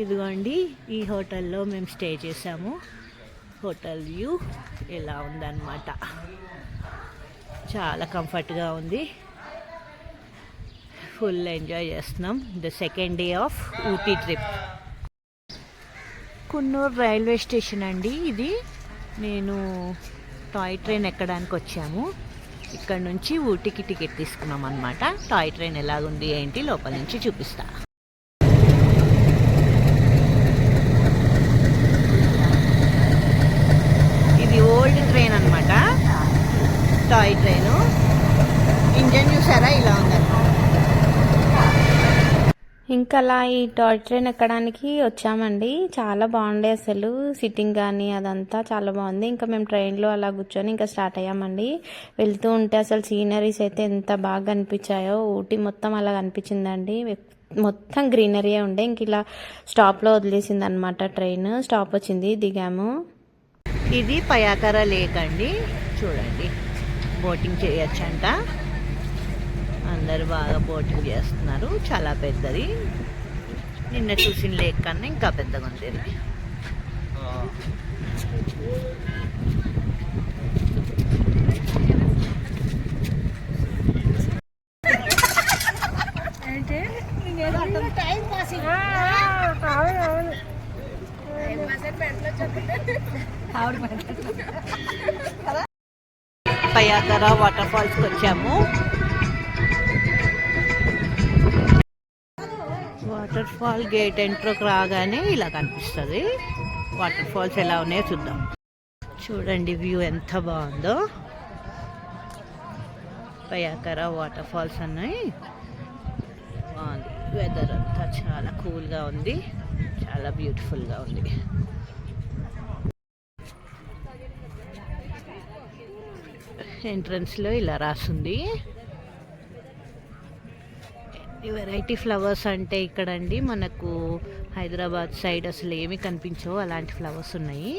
ఇదిగోండి ఈ హోటల్లో మేము స్టే చేసాము. హోటల్ వ్యూ ఇలా ఉందన్నమాట. చాలా కంఫర్ట్గా ఉంది. ఫుల్ ఎంజాయ్ చేస్తున్నాం. The second day of Ooty trip. Kunnur railway station అండి ఇది. నేను టాయ్ ట్రైన్ ఎక్కడానికి వచ్చాము. ఇక్కడ నుంచి ఊటీకి టికెట్ తీసుకున్నాం అనమాట. టాయ్ ట్రైన్ ఎలాగుంది ఏంటి లోపల నుంచి చూపిస్తా. ఇది ఓల్డ్ ట్రైన్ అనమాట, టాయ్ ట్రైను. ఇంజన్ చూసారా ఇలా ఉందన్నమాట. ఇంకా అలా ఈ టాయ్ ట్రైన్ ఎక్కడానికి వచ్చామండి. చాలా బాగుండే అసలు, సిట్టింగ్ కానీ అదంతా చాలా బాగుంది. ఇంకా మేము ట్రైన్లో అలా కూర్చొని ఇంకా స్టార్ట్ అయ్యామండి. వెళ్తూ ఉంటే అసలు సీనరీస్ అయితే ఎంత బాగా కనిపించాయో. ఊటీ మొత్తం అలా కనిపించిందండి. మొత్తం గ్రీనరీ ఉండే. ఇంక ఇలా స్టాప్లో వదిలేసింది అనమాట ట్రైన్. స్టాప్ వచ్చింది, దిగాము. ఇది పయాకర లేక్ అండి. చూడండి, బోటింగ్ చేయొచ్చంట. అందరు బాగా బోటింగ్ చేస్తున్నారు. చాలా పెద్దది. నిన్న చూసిన లేక్ కన్నా ఇంకా పెద్దగా ఉంది. పయాకర వాటర్ ఫాల్స్కి వచ్చాము. వాటర్ ఫాల్ గేట్ ఎంట్రోకి రాగానే ఇలా కనిపిస్తుంది. వాటర్ ఫాల్స్ ఎలా ఉన్నాయో చూద్దాం. చూడండి వ్యూ ఎంత బాగుందో. పయాకర వాటర్ ఫాల్స్ ఉన్నాయి. బాగుంది. వెదర్ అంతా చాలా కూల్గా ఉంది. చాలా బ్యూటిఫుల్గా ఉంది. ఎంట్రన్స్లో ఇలా రాసుంది. వెరైటీ ఫ్లవర్స్ అంటే ఇక్కడండి మనకు హైదరాబాద్ సైడ్ అసలు ఏమి కనిపించవు, అలాంటి ఫ్లవర్స్ ఉన్నాయి.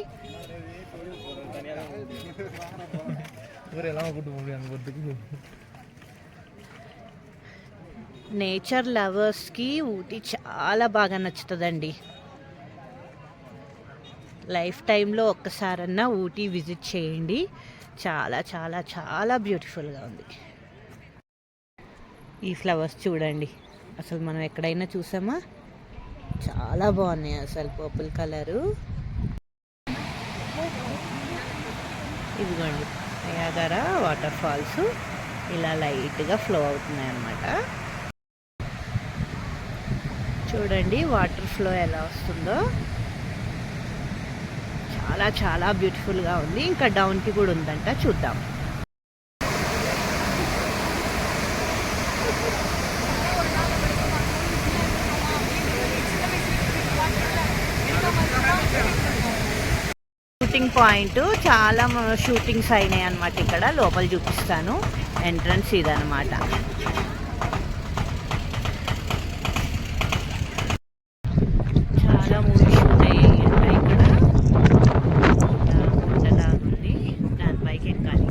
నేచర్ లవర్స్కి ఊటీ చాలా బాగా నచ్చుతుందండి. లైఫ్ టైంలో ఒక్కసారన్నా ఊటీ విజిట్ చేయండి. చాలా చాలా చాలా బ్యూటిఫుల్గా ఉంది. ఈ ఫ్లవర్స్ చూడండి, అసలు మనం ఎక్కడైనా చూసామా? చాలా బాగున్నాయి అసలు. Purple colour. ఇదిగోండి పయాగర వాటర్ ఫాల్స్ ఇలా లైట్గా ఫ్లో అవుతున్నాయి అన్నమాట. చూడండి వాటర్ ఫ్లో ఎలా వస్తుందో. చాలా చాలా బ్యూటిఫుల్గా ఉంది. ఇంకా డౌన్కి కూడా ఉందంట, చూద్దాం. షూటింగ్ పాయింట్ చాలా షూటింగ్స్ అయినాయి అన్నమాట. ఇక్కడ లోపల చూపిస్తాను. ఎంట్రన్స్ ఇదన్నమాట. చాలా మూవీస్ ఉన్నాయి ఇక్కడ. ఉండలాగుంది, దానిపైకి ఎక్కాలి.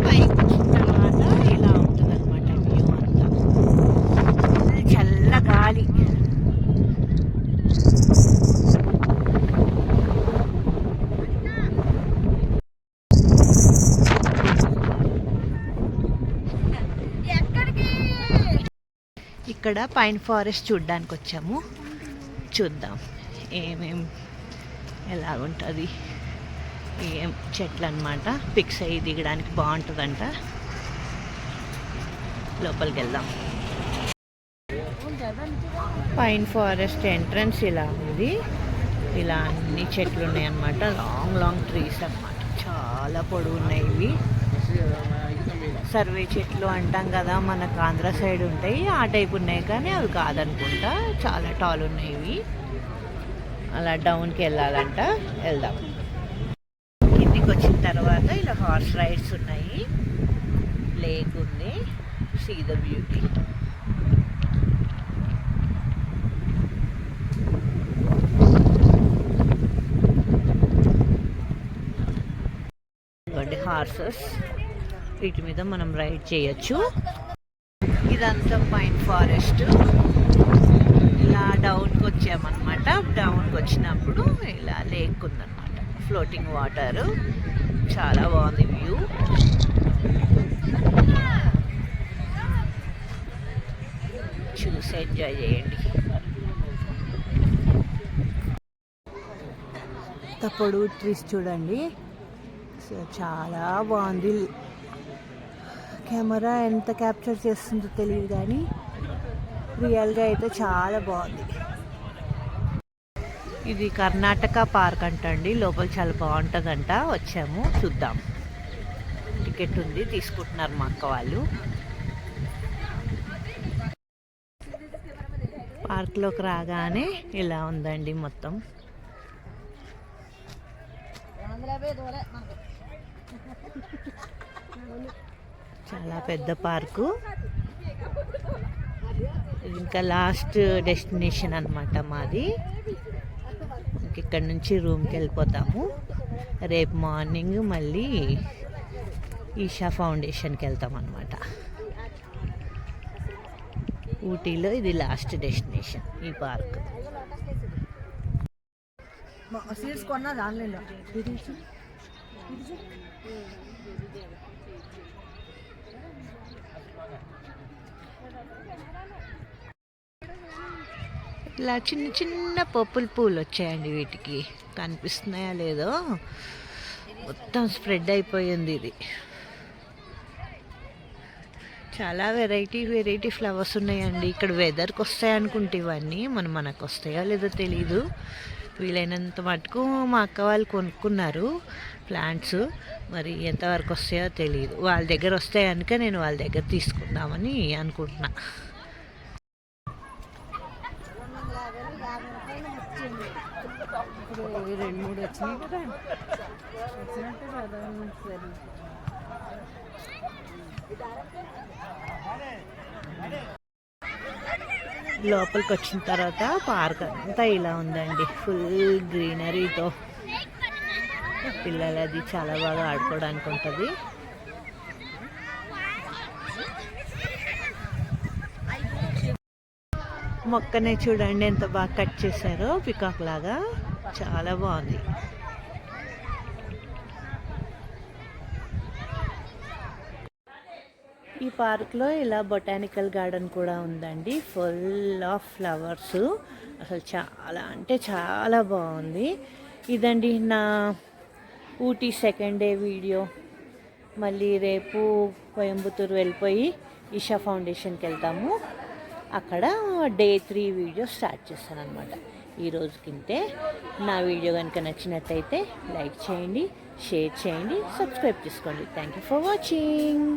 పైకి వచ్చిన తర్వాత ఇలా ఉంటుంది అనమాట వ్యూ అంతా. చల్ల గాలి. ఇక్కడ పైన్ ఫారెస్ట్ చూడ్డానికి వచ్చాము. చూద్దాం ఎలాగుంటుంది, ఏం చెట్లు అనమాట. పిక్స్ అయ్యి దిగడానికి బాగుంటుందంట. లోపలికి వెళ్దాం. పైన్ ఫారెస్ట్ ఎంట్రన్స్ ఇలా ఉంది. ఇలా అన్ని చెట్లు ఉన్నాయి అన్నమాట. లాంగ్ లాంగ్ ట్రీస్ అన్నమాట. చాలా పొడవు ఉన్నాయి ఇవి. సర్వే చెట్లు అంటాం కదా, మనకు ఆంధ్ర సైడ్ ఉంటాయి ఆ టైప్ ఉన్నాయి, కానీ అవి కాదనుకుంటా. చాలా టాల్ ఉన్నాయి ఇవి. అలా డౌన్కి వెళ్ళాలంట, వెళ్దాం. కిందికి వచ్చిన తర్వాత ఇలా హార్స్ రైడ్స్ ఉన్నాయి. లేక్ ఉంది. See the beauty. హార్సెస్, వీటి మీద మనం రైడ్ చేయొచ్చు. ఇదంతా పైన్ ఫారెస్ట్. డౌన్కి వచ్చామన్నమాట. డౌన్కి వచ్చినప్పుడు ఇలా లేక్ ఉందన్నమాట, ఫ్లోటింగ్ వాటర్. చాలా బాగుంది వ్యూ. చూసి ఎంజాయ్ చేయండి. తప్పుడు ట్రీస్ చూడండి, చాలా బాగుంది. కెమెరా ఎంత క్యాప్చర్ చేస్తుందో తెలియదు కానీ రియల్గా అయితే చాలా బాగుంది. ఇది కర్ణాటక పార్క్ అంటండి. లోపల చాలా బాగుంటుందంట. వచ్చాము, చూద్దాం. టికెట్ ఉంది, తీసుకుంటున్నారు మా అక్క వాళ్ళు. పార్క్లోకి రాగానే ఇలా ఉందండి మొత్తం. చాలా పెద్ద పార్కు. ఇంకా లాస్ట్ డెస్టినేషన్ అన్నమాట మాది. ఇక్కడ నుంచి రూమ్కి వెళ్ళిపోతాము. రేపు మార్నింగ్ మళ్ళీ ఈషా ఫౌండేషన్కి వెళ్తాం అన్నమాట. ఊటీలో ఇది లాస్ట్ డెస్టినేషన్ ఈ పార్క్. ఇలా చిన్న చిన్న పర్పుల్ పూలు వచ్చాయండి. వీటికి కనిపిస్తున్నాయా లేదో, మొత్తం స్ప్రెడ్ అయిపోయింది ఇది. చాలా వెరైటీ ఫ్లవర్స్ ఉన్నాయండి. ఇక్కడ వెదర్కి వస్తాయి అనుకుంటే ఇవన్నీ మనకు వస్తాయో లేదో తెలీదు. వీలైనంత మటుకు మా అక్క వాళ్ళు కొనుక్కున్నారు ప్లాంట్స్. మరి ఎంతవరకు వస్తాయో తెలియదు. వాళ్ళ దగ్గర వస్తాయి కనుక నేను వాళ్ళ దగ్గర తీసుకుందామని అనుకుంటున్నా. రెండు మూడు వచ్చినాయి కదా, వచ్చినట్టు కదా. లోపలికి వచ్చిన తర్వాత పార్క్ అంతా ఇలా ఉందండి, ఫుల్ గ్రీనరీతో. పిల్లలది చాలా బాగా ఆడుకోవడానికి ఉంటుంది. మొక్కనే చూడండి ఎంత బాగా కట్ చేశారో, పికాక్ లాగా. చాలా బాగుంది. ఈ పార్క్లో ఇలా బొటానికల్ గార్డెన్ కూడా ఉందండి, ఫుల్ ఆఫ్ ఫ్లవర్స్. అసలు చాలా అంటే చాలా బాగుంది. ఇదండి నా ఊటీ సెకండ్ డే వీడియో. మళ్ళీ రేపు కోయంబత్తూరు వెళ్ళిపోయి ఈషా ఫౌండేషన్కి వెళ్తాము. అక్కడ డే 3 వీడియో స్టార్ట్ చేస్తాను అనమాట. ఈరోజుకింతే. నా వీడియో కనుక నచ్చినట్టయితే లైక్ చేయండి, షేర్ చేయండి, సబ్స్క్రైబ్ చేసుకోండి. Thank you for watching.